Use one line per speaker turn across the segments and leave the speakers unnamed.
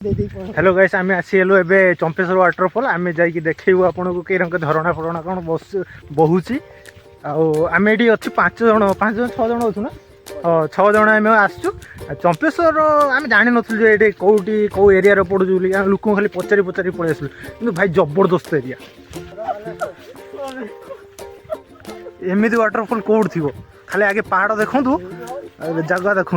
Hello guys आम आसीगलु ए Champeshwar waterfall आम जाकि देखू आपन को कई झरणा फरणा कौन बहुची आम ये अच्छे 5 जन 6 जन अच्छु ना 6 जन आम आसचु चंपेश्वर आम जानी नु ये कौटी कौ एरिया पड़ू लोक खाली पचारि पचारि पलि आसलु कि भाई जबरदस्त एरिया एमती वाटरफॉल कौट थी खाली आगे पहाड़ देखु जगह देखु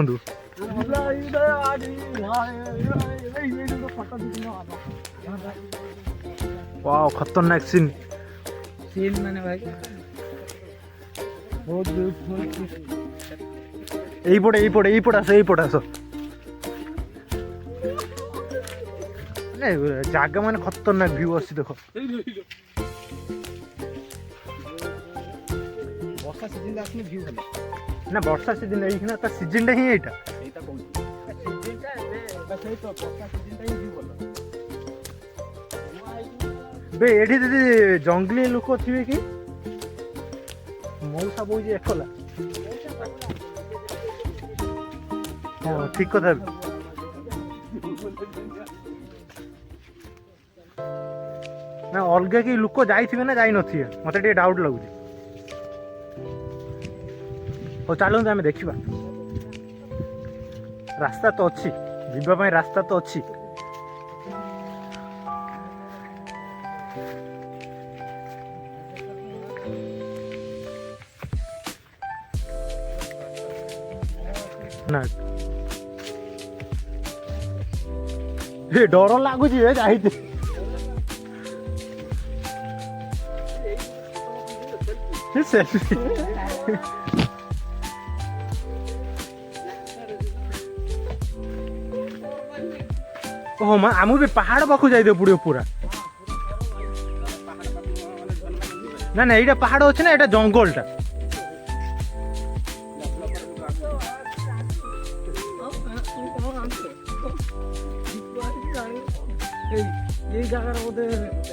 वाओ खतरनाक सीन
माने भाई बहुत
এইপটে আস জায়গা মানে খতরনাক ভিউ আসছে দেখো
বর্ষা সিজন আসলে ভিউ ভালো
না বর্ষা সিজন এইখানে তার সিজনটা হি এইটা
সিজনটা সেই তো বর্ষা সিজনটাই ভিউ ভালো
বে এটি যদি জঙ্গলি লোক থিবে কি মৌসা বই যে একলা हाँ ठीक कथा ना अलग कि लोक जाइए ना जाई नथिबे मते टे डाउट लगुच हो चलते आम देखा रास्ता तो अच्छी जीवाई रास्ता तो अच्छी ना डर लगुच जाइए ओह आम भी पहाड़ पाखु जाइए पड़ो पूरा ना ना ये पहाड़ अच्छे ना ये जंगलटा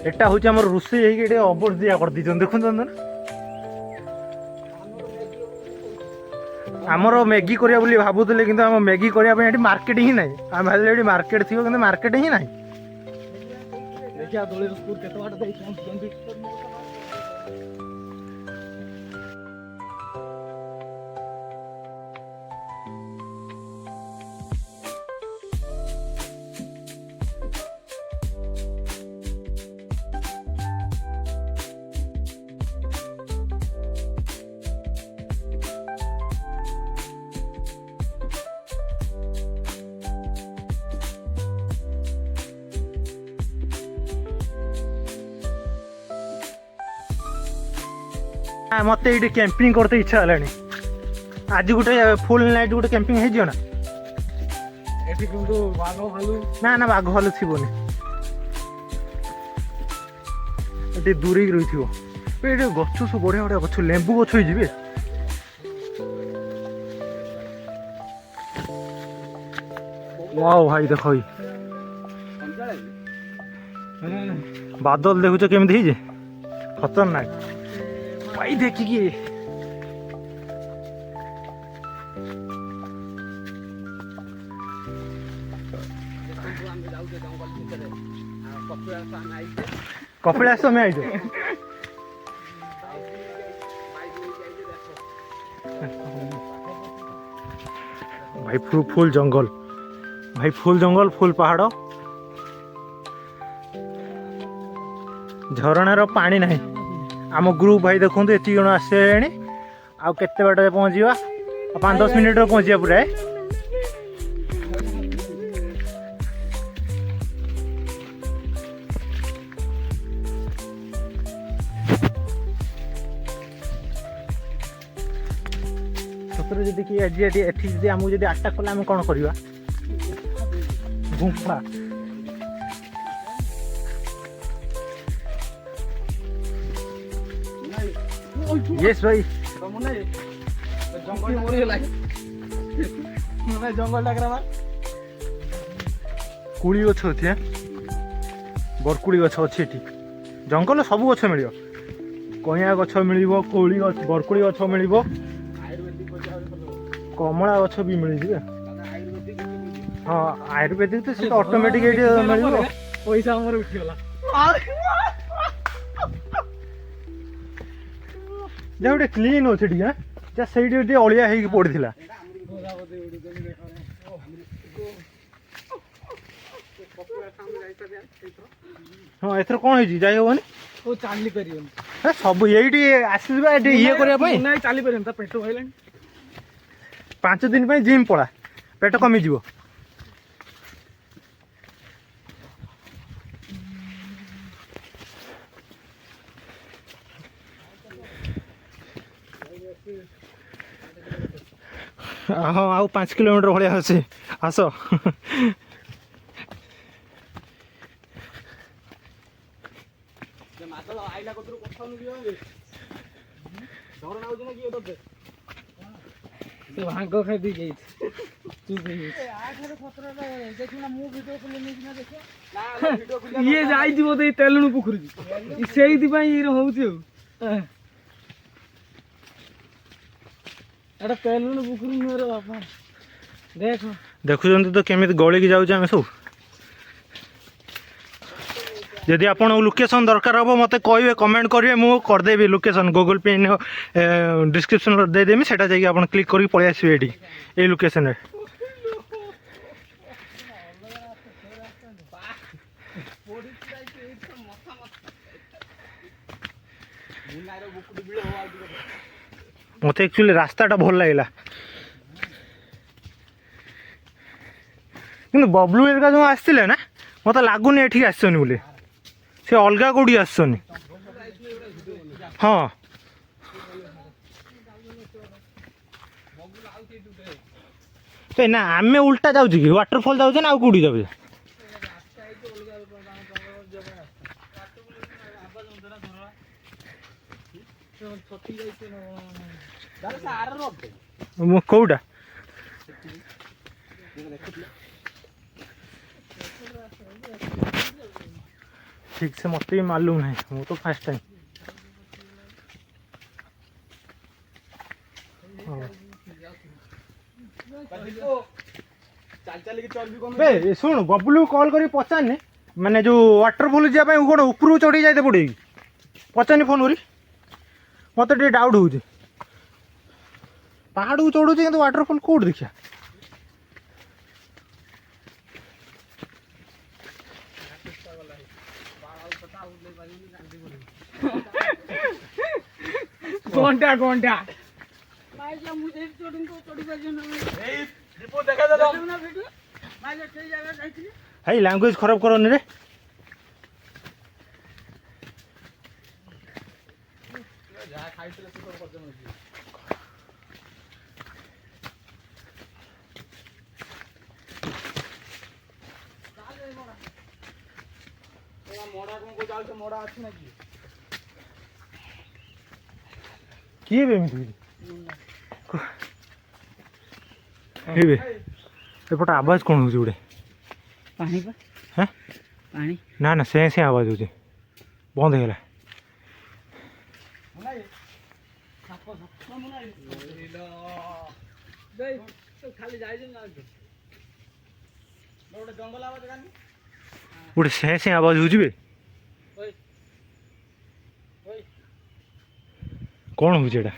এটা হচ্ছে আমার রোষেই হয়ে এটা অবর দিয়া করে দিয়েছেন দেখুন আমার ম্যাগি করা বলে ভাবুলে কিন্তু আমার ম্যাগি করা এটি মার্কেট হি নাই আমি ভাবলে এটি মার্কেট থিব কিন্তু মার্কেট হি নাই
দেখিয়া দোলের স্কুল কেতে বাট দেই
मत ये कैंपिंग करते इच्छा है आज गोटे फुल नाइट गोटे कैंपिंग हो ना ना ना बाघ भालू थी ये दूरे रही थी गच सब बढ़िया बढ़िया गच लेंबू गच हो वाओ भाई देख बादल देखुच केमती खतरनाक भाई देखिए कपिलास में आई भाई फुल जंगल भाई फुल जंगल फुल पहाड़ झरणार पानी नहीं आम ग्रुप भाई देखो ये जन आसे आउ केते बाट पहुँचा 5-10 मिनिट पहुँचा पूरा सतरे जदि कि आज एठी आमको जब अटैक कले आम कौन करवा गुंफा यस भाई
जंगल
कुड़ी गछ अच्छे बरकुड़ी गछ अच्छे जंगल सब गछ मिल कइया गछ मिल कोली बरकुड़ी गछ मिल कमला गछ भी मिल ହଁ ଆୟୁର୍ବେଦିକ ତ ସେ ଅଟୋମେଟିକ ଏଇଠି ମିଳିବ।
ପଇସା ଆମର ଉଠିଗଲା।
ଯା ଗୋଟେ କ୍ଲିନ୍ ଅଛି ଟିକେ ଯା ସେଇଠି ଟିକେ ଅଳିଆ ହେଇକି ପଡ଼ିଥିଲା। ହଁ ଏଥର କ'ଣ ହେଇଛି ଯାଇ ହବନି?
ଚାଲି ପାରିବନି
ସବୁ ଏଇଠି ଆସିଯିବା ଏଠି ଇଏ କରିବା ପାଇଁ।
ଚାଲି ପାରିବନି ତା ପେଟ ଖାଇଲାଣି।
5 ଦିନ ପାଇଁ ଜିମ୍ ପଳା ପେଟ କମିଯିବ। ହଁ ଆଉ 5 କିଲୋମିଟର ଭଳିଆ ଅଛି ଆସ।
ଭାଙ୍ଗ ଖାଇଦେଇ ଯାଇଛି। ଇଏ ଯାଇଛି ବୋଧେ ତେଲୁଣୁ ପୋଖରୀ ସେଇଥିପାଇଁ ହଉଛି ଆଉ। ଏଟା ତେଲୁଣୁ ପୋଖରୀ ନୁହେଁ ବାପା। ଦେଖ
ଦେଖୁଛନ୍ତି ତ କେମିତି ଗଳିକି ଯାଉଛି ଆମେ ସବୁ। ଯଦି ଆପଣଙ୍କୁ ଲୋକେସନ୍ ଦରକାର ହେବ ମୋତେ କହିବେ କମେଣ୍ଟ କରିବେ ମୁଁ କରିଦେବି ଲୋକେସନ୍ ଗୁଗଲ୍ ପେ ଡିସ୍କ୍ରିପ୍ସନ୍ରେ ଦେଇଦେବି ସେଇଟା ଯାଇକି ଆପଣ କ୍ଲିକ୍ କରିକି ପଳେଇ ଆସିବେ ଏଠି ଏଇ ଲୋକେସନ୍ରେ। ମୋତେ ଆକ୍ଚୁଆଲି ରାସ୍ତାଟା ଭଲ ଲାଗିଲା କିନ୍ତୁ ବବଲୁ ଏରିକା ଯେଉଁ ଆସିଥିଲେ ନା ମୋତେ ଲାଗୁନି ଏଠିକି ଆସିଛନ୍ତି ବୋଲି। ସେ ଅଲଗା କେଉଁଠି ଆସିଛନ୍ତି। ହଁ ନା ଆମେ ଉଲ୍ଟା ଯାଉଛୁ କି ୱାଟରଫଲ୍ ଯାଉଛେ ନା ଆଉ କେଉଁଠି ଯାଉଛେ? କୋଉଟା ଠିକ ସେ ମତେ ବି ମାଲୁମ ନାହିଁ ମୁଁ ତ ଫାଷ୍ଟ ଟାଇମ୍। ଶୁଣୁ ବବୁଲୁ କଲ୍ କରି ପଚାରନି ମାନେ ଯୋଉ ୱାଟରଫଲ୍ ଯିବା ପାଇଁ କ'ଣ ଉପରକୁ ଚଢ଼ି ଯାଇତେ ପଡ଼ିବ କି ପଚାରନି ଫୋନ୍ କରି। ମୋତେ ଟିକେ ଡାଉଟ୍ ହେଉଛି ପାହାଡ଼କୁ ଚଢ଼ୁଛି କିନ୍ତୁ ୱାଟରଫଲ୍ କୋଉଠି ଦେଖିବା?
ଘଣ୍ଟା ଘଣ୍ଟା
ଭାଇ ଲାଙ୍ଗୁଏଜ ଖରାପ କରନି ରେ। କିଏ ବେ ଏମିତି ହେଇବେ ଏପଟେ ଆବାଜ କ'ଣ ହେଉଛି ଗୋଟେ?
ପାଣି
ହଁ
ପାଣି
ନା ନା ସେ ଆବାଜ ହେଉଛି ବନ୍ଦ ହେଇଗଲା। ଗୋଟେ ସେ ଆବାଜ ହେଉଛି ବେ କ'ଣ ହେଉଛି ଏଇଟା?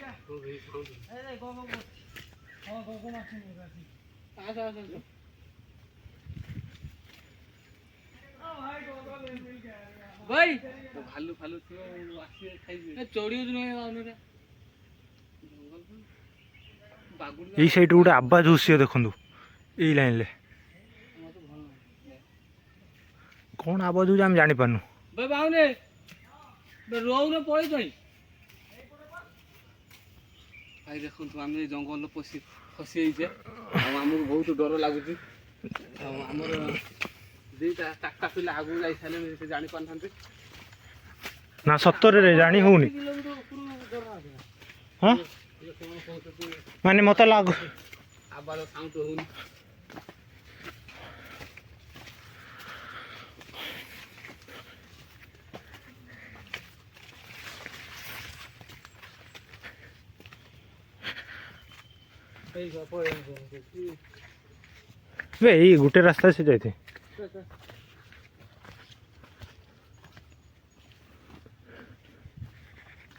ଭାଲୁ ଫାଲୁ ଚଢି
ଏଇ ସାଇଡ୍ ଗୋଟେ ଆବାଜ ହେଉଛି ଦେଖନ୍ତୁ ଏଇ ଲାଇନ୍ରେ କ'ଣ ଆବାଜ ହେଉଛି ଆମେ ଜାଣିପାରୁନୁ।
ରହୁନ ପଳେଇ ଭାଇ ଦେଖନ୍ତୁ ଆମେ ଜଙ୍ଗଲ ଫସି ଯାଇଛେ ଆଉ ଆମକୁ ବହୁତ ଡର ଲାଗୁଛି। ଆଉ ଆମର ଦିଟା ଚାରିଟା ପିଲା ଆଗକୁ ଯାଇ ସାରିଲେଣି ସେ ଜାଣିପାରିଥାନ୍ତି
ନା ସତରେ ଜାଣି ହଉନି। ହଁ ମାନେ ମତେ ଲାଗୁ
ଆବାଜ ସାଉଣ୍ଡ ହଉନି।
यही गोटे रास्ता से जाते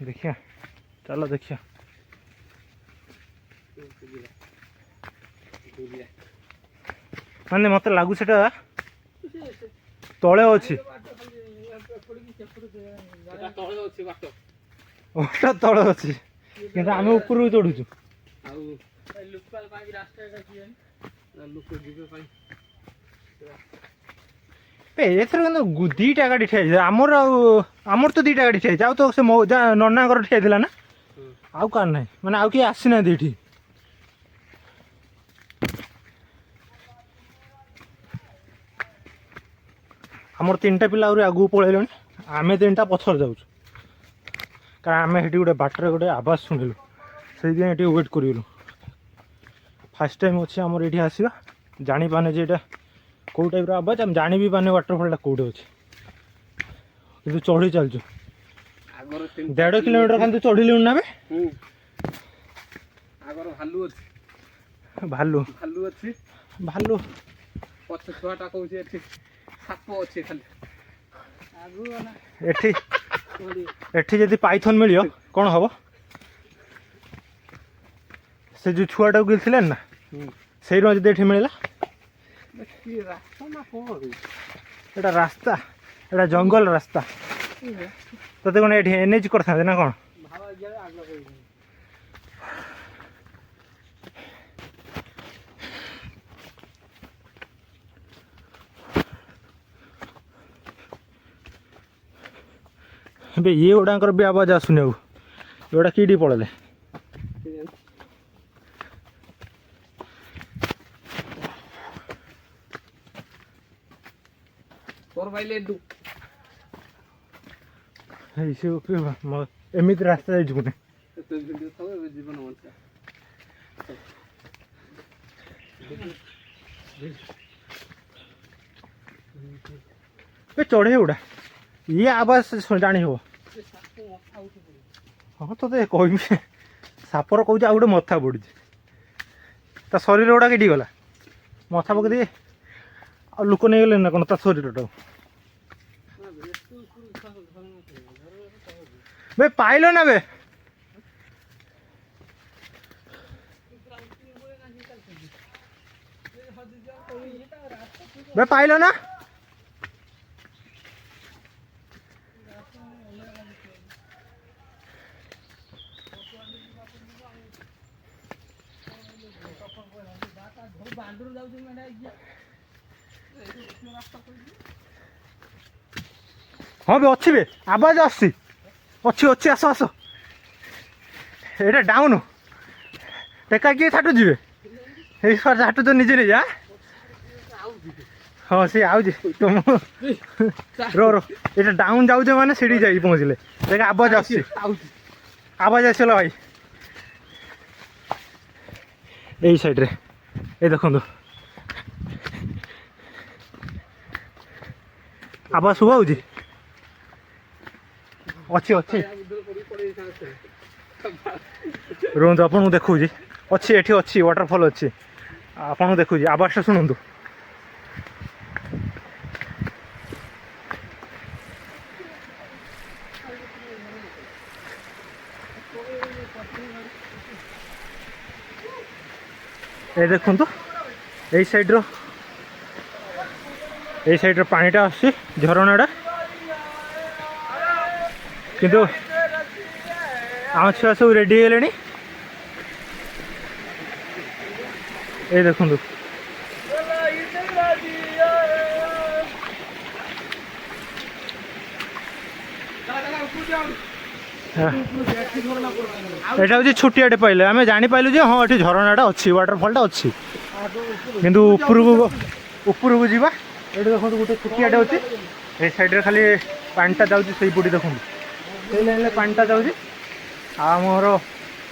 देखिया चलो देखिया माने मत लागू से तले अच्छी ओटा तले अच्छी कि आम ऊपर चढ़ुचु दीटा गाड़ी ठिया आमर आमर तो दीटा गाड़ी ठिया आउ तो से नना ठिया ना आउ कार ना माने आउ किए आसी ना ये आमर 3टा पिला आगू पलैल आम 3टा पछर जाऊँ कारण आम ये गोटे बाटर गोटे आवाज शुणिलु से वेट करूँ फास्ट टाइम अच्छे आमर ये आसवा जापाने जे कौ टाइप आवाज आम जानी भी पाने वाटरफॉल कौटे अच्छे कि चढ़ी चलचु 1.5 किलोमीटर खाली चढ़िलु ना भालू
भालू अच्छी
भालू
पछ छुआटा कौचे साप अच्छे खाली
एठी जदि पाइथन मिलियो कौन हम से जो छुआटा गिलथिले ना से जदि एठी मिलला एटा रास्ता एटा जंगल रास्ता तते कोन एठी एनएच करथा ना कौन ये गुड़ाकर भी आवाज आसुनि आउटा कि पड़े एमती रास्ता जीवन चढ़े गुड़ा ये आवाज जानी हो हाँ तो कह सापर कौच आ गए मथा पड़ी ता शरीर गुड़ा कि गला मथा पकड़ दिए आ लोक नहीं गले ना कौन ता शरीर बे पाइल ना बे बे पाइल ना हाँ बे अच्छी बे आवाज आसी अच्छी अच्छी आस आस एटा डाउन टेका किए छाटु जीवे छाटु तो निजे निजे हाँ सी आउज तुम रो रो ये डाउन जाऊे मैंने सीढ़ी जा पहुँचले देख आवाज आवाज आसला भाई यही साइड रे ये देखो आवाज शुभा हो अच्छी अच्छी रुहतु आपको देखा अच्छी एठी अच्छी वाटरफॉल अच्छी आपको देखा आवाज शुणु ये देखु यही साइड पानीटा आसी झरनाटा किंतु आम छुआ सब रेडी है ये देखु यहाँ हूँ छुटियाटे पाइले आम जापारू जे हाँ ये झरनाटा अच्छी वाटरफॉलटा अच्छी किंतु उपरकू जावा ये देखो गोटे छुटियाटे अच्छी ये साइड खाली पानीटा जाऊँगी से पटी देखो से लाइन पानीटा जाऊँगी आमर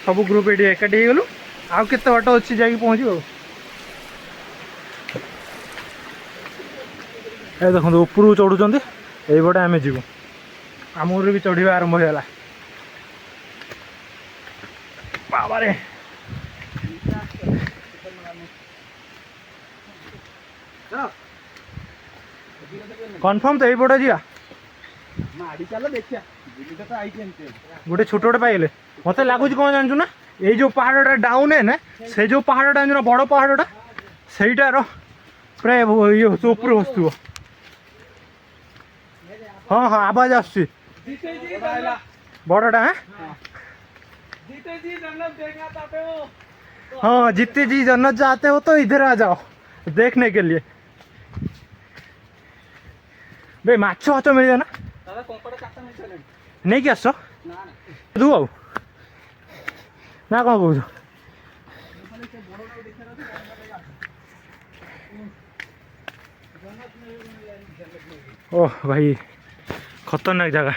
सब ग्रुप ये एकाठी गलु आउ के बाट अच्छी जा पहुँचू ये देखो उपरकू चढ़ुं ये आम जीव आमर भी चढ़ा आरंभ होगा बाबा रे कन्फर्म तो यहीपटे जा
माड़ी चल देखिया बुलीटा तो आइछे एंते
गोटे छोट गोटे पाइले मत लगुच कौन जानचु ना ये जो पहाड़टा डाउन है ना से जो पहाड़टा जानचु ना बड़ पहाड़टा सहीटार प्राय ये ऊपर बसुव हाँ हाँ आवाज आसुची बड़टा हाँ हाँ जीते जी जन्नत जाते हो तो इधर आ जाओ देखने के लिए बे माछ फाछ मिल जाए ना
दादा कंकड़ चाटा मिल चले
नहीं क्या आस
ना ना
दू आउ ना कौन कौन ओह भाई खतरनाक जगह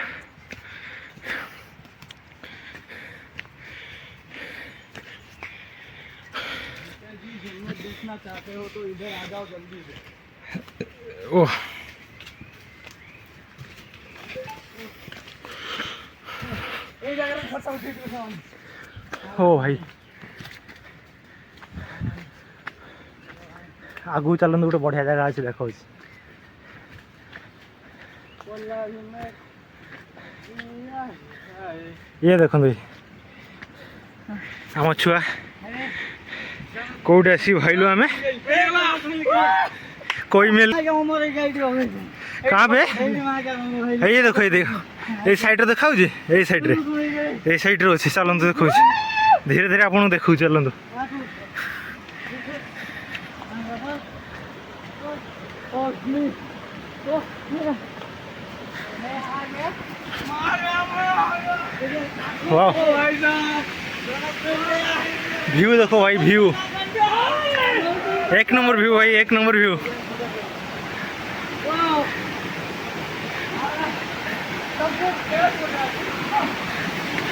देखना चाहते हो तो इधर आ जाओ जल्दी से
ओह
ए जगह रे फटा उठी के
ओ भाई आगू चलते गोटे बढ़िया जगह अच्छे देखा ये देखो आम छुआ कौटे आसी भाईलु आम कोई मिल कहाँ पे ये देखो ये साइड रे देखा ये साइड रे अच्छे चलते देखा धीरे धीरे आपको देखू चलते व्यू देखो भाई व्यू एक नंबर व्यू भाई एक नंबर व्यू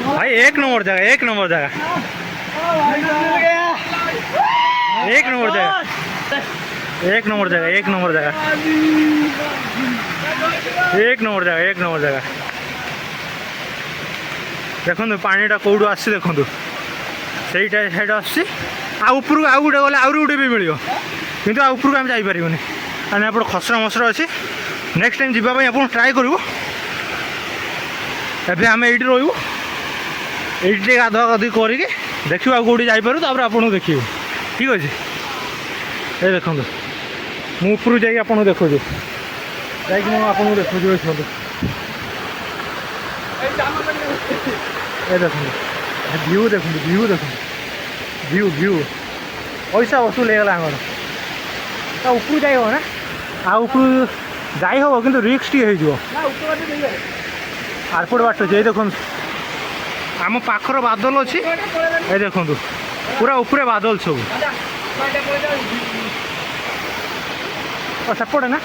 भाई एक नंबर जगह एक नंबर जगह एक नंबर जगह एक नंबर जगह एक नंबर जगह एक नंबर जगह एक नंबर जगह देखो पानीटा कौटू आस देखो सहीटा सैड आस ऊपर आउ गोटे गले आउरी गोटे भी मिल कि ऊपर आम जापर मैंने आप खसरा मसरा अच्छी नेक्स्ट टाइम जावाई आप ट्राए करूँ एवं आम ये रही गाधुआ गाधुई करके देखो आउ कौटी जापर आपको देखिए ठीक अच्छे ये देखो मु ऊपर जा देखो आपको देखो देखो ये देखो व्यू देखो व्यू देखो व्यू व्यू पैसा वसूल होगा आमर ऊपर जाए ना आ ऊपर जाई हम कि रिक्स टी आरपट बाट अच्छे देखो आम पाखर बादल अच्छी ये देखो पूरा ऊपर बादल सब सेपटे ना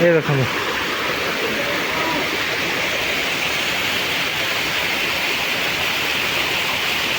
ये देखो